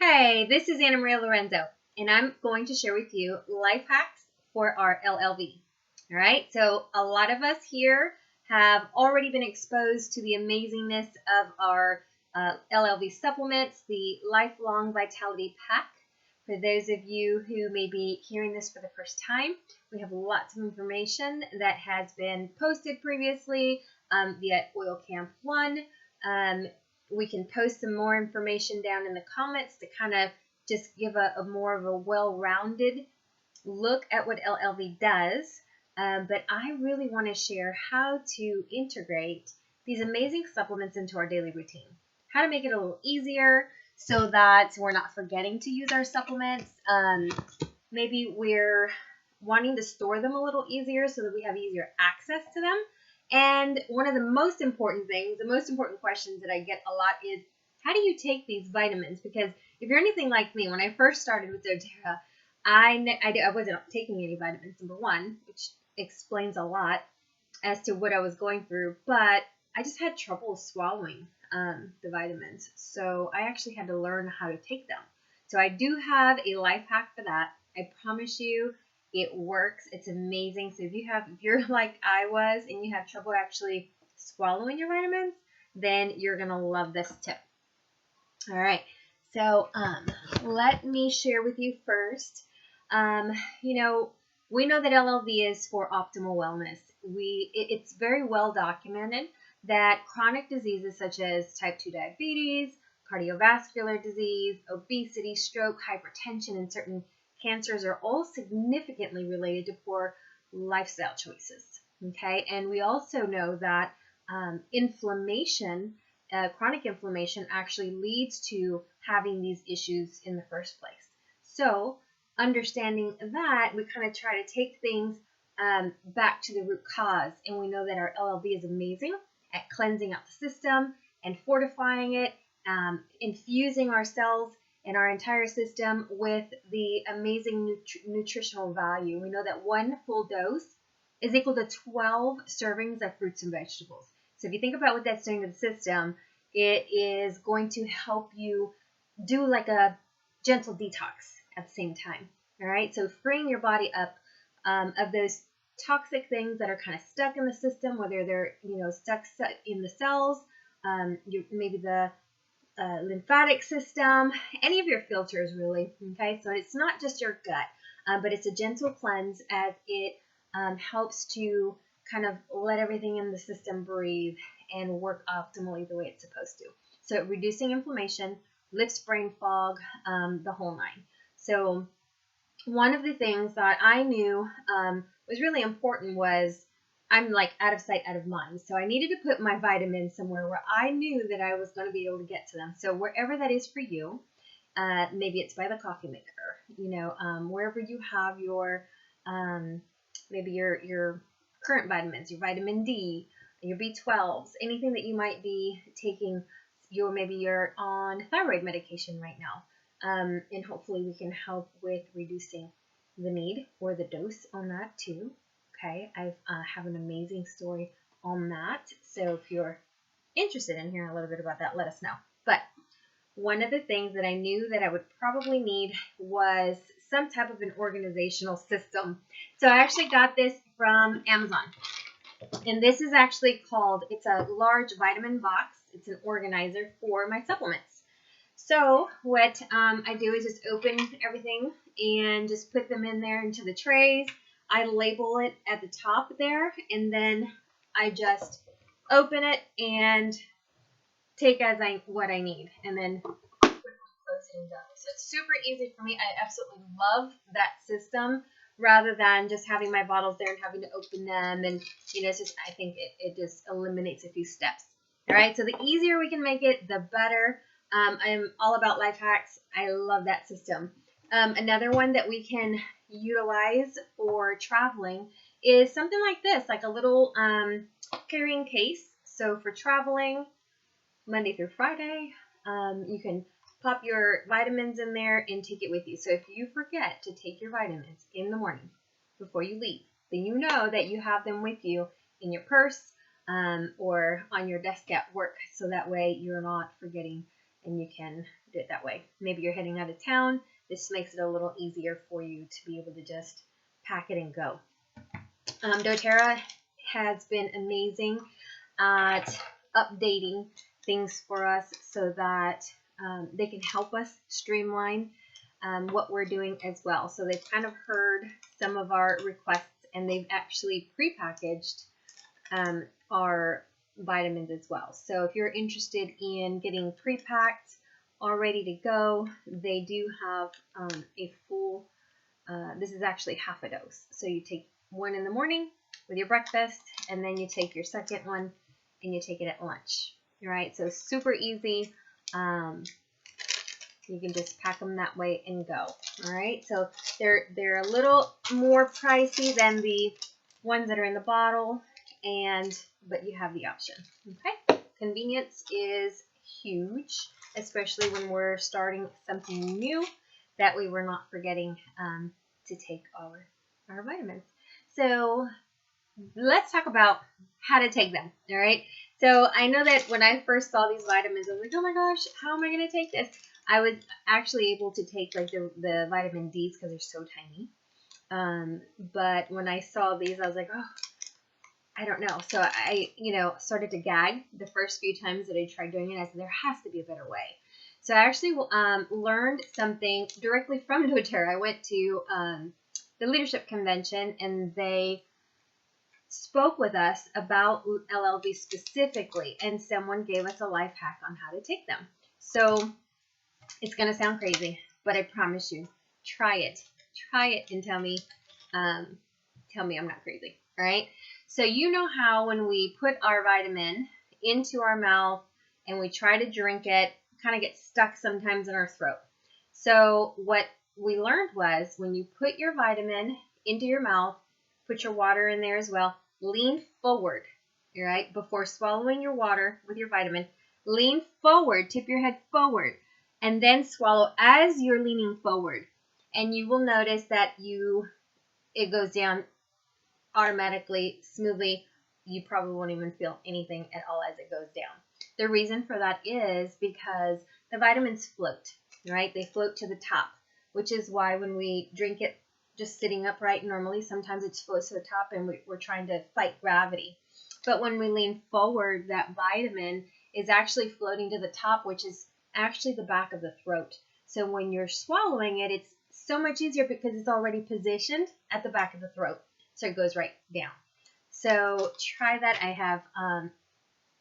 Hey, this is Anna Maria Lorenzo, and I'm going to share with you life hacks for our LLV. All right, so a lot of us here have already been exposed to the amazingness of our LLV supplements, the Lifelong Vitality Pack. For those of you who may be hearing this for the first time, we have lots of information that has been posted previously via Oil Camp 1. We can post some more information down in the comments to kind of just give a more of a well-rounded look at what LLV does. But I really want to share how to integrate these amazing supplements into our daily routine. How to make it a little easier so that we're not forgetting to use our supplements. Maybe we're wanting to store them a little easier so that we have easier access to them. And one of the most important things, the most important questions that I get a lot is, how do you take these vitamins? Because if you're anything like me, when I first started with doTERRA, I wasn't taking any vitamins, number one, which explains a lot as to what I was going through, but I just had trouble swallowing the vitamins. So I actually had to learn how to take them. So I do have a life hack for that. I promise you, it works. It's amazing. So if you're like I was and you have trouble actually swallowing your vitamins, then you're going to love this tip. All right. So let me share with you first. We know that LLV is for optimal wellness. It's very well documented that chronic diseases such as type 2 diabetes, cardiovascular disease, obesity, stroke, hypertension, and certain cancers are all significantly related to poor lifestyle choices. Okay, and we also know that chronic inflammation actually leads to having these issues in the first place. So understanding that, we kind of try to take things back to the root cause, and we know that our LLV is amazing at cleansing out the system and fortifying it, infusing our cells and our entire system with the amazing nutritional value. We know that one full dose is equal to 12 servings of fruits and vegetables. So if you think about what that's doing to the system, it is going to help you do like a gentle detox at the same time. All right, so freeing your body up of those toxic things that are kind of stuck in the system, whether they're stuck in the cells, maybe the lymphatic system, any of your filters really. Okay, so it's not just your gut, but it's a gentle cleanse as it helps to kind of let everything in the system breathe and work optimally the way it's supposed to. So reducing inflammation, lifts brain fog, the whole nine. So one of the things that I knew was really important was I'm like out of sight, out of mind. So I needed to put my vitamins somewhere where I knew that I was going to be able to get to them. So wherever that is for you, maybe it's by the coffee maker, wherever you have your, maybe your current vitamins, your vitamin D, your B12s, anything that you might be taking, maybe you're on thyroid medication right now. And hopefully we can help with reducing the need or the dose on that too. Okay, I have an amazing story on that. So if you're interested in hearing a little bit about that, let us know. But one of the things that I knew that I would probably need was some type of an organizational system. So I actually got this from Amazon. And this is actually it's a large vitamin box. It's an organizer for my supplements. So what I do is just open everything and just put them in there into the trays. I label it at the top there, and then I just open it and take what I need, and then close it and go. So it's super easy for me. I absolutely love that system rather than just having my bottles there and having to open them. And it's just, I think it just eliminates a few steps. All right, so the easier we can make it, the better. I'm all about life hacks. I love that system. Another one that we can utilize for traveling is something like this, like a little carrying case. So for traveling Monday through Friday, you can pop your vitamins in there and take it with you. So if you forget to take your vitamins in the morning before you leave, then you know that you have them with you in your purse or on your desk at work. So that way you're not forgetting and you can do it that way. Maybe you're heading out of town. This makes it a little easier for you to be able to just pack it and go. doTERRA has been amazing at updating things for us so that they can help us streamline what we're doing as well. So they've kind of heard some of our requests, and they've actually prepackaged our vitamins as well. So if you're interested in getting pre-packed, all ready to go, they do have a full, this is actually half a dose. So you take one in the morning with your breakfast, and then you take your second one and you take it at lunch. All right, so super easy. You can just pack them that way and go. All right, so they're a little more pricey than the ones that are in the bottle, but you have the option. Okay, convenience is huge, especially when we're starting something new. That way we're not forgetting to take our vitamins. So let's talk about how to take them. All right. So I know that when I first saw these vitamins, I was like, oh my gosh, how am I going to take this? I was actually able to take like the vitamin D's because they're so tiny. But when I saw these, I was like, oh, I don't know. So I, started to gag the first few times that I tried doing it. I said, there has to be a better way. So I actually learned something directly from doTERRA. I went to the leadership convention, and they spoke with us about LLV specifically, and someone gave us a life hack on how to take them. So it's going to sound crazy, but I promise you, try it and tell me I'm not crazy. All right. So you know how when we put our vitamin into our mouth and we try to drink it, kind of gets stuck sometimes in our throat. So what we learned was when you put your vitamin into your mouth, put your water in there as well, lean forward, all right, before swallowing your water with your vitamin. Lean forward, tip your head forward, and then swallow as you're leaning forward. And you will notice that it goes down automatically, smoothly. You probably won't even feel anything at all as it goes down. The reason for that is because the vitamins float, right? They float to the top, which is why when we drink it just sitting upright normally, sometimes it floats to the top and we're trying to fight gravity. But when we lean forward, that vitamin is actually floating to the top, which is actually the back of the throat. So when you're swallowing it, it's so much easier because it's already positioned at the back of the throat. So it goes right down. So try that. I have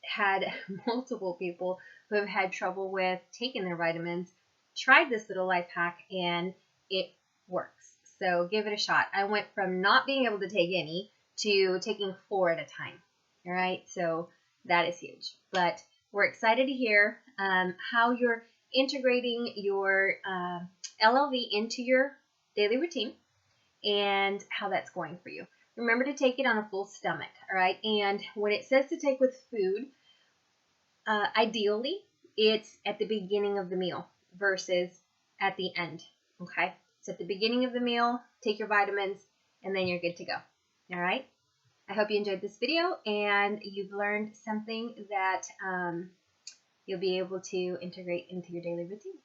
had multiple people who have had trouble with taking their vitamins, tried this little life hack, and it works. So give it a shot. I went from not being able to take any to taking 4 at a time. All right, so that is huge. But we're excited to hear how you're integrating your LLV into your daily routine and how that's going for you. Remember to take it on a full stomach, all right? And when it says to take with food, ideally, it's at the beginning of the meal versus at the end, okay? So at the beginning of the meal, take your vitamins, and then you're good to go, all right? I hope you enjoyed this video and you've learned something that you'll be able to integrate into your daily routine.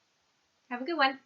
Have a good one.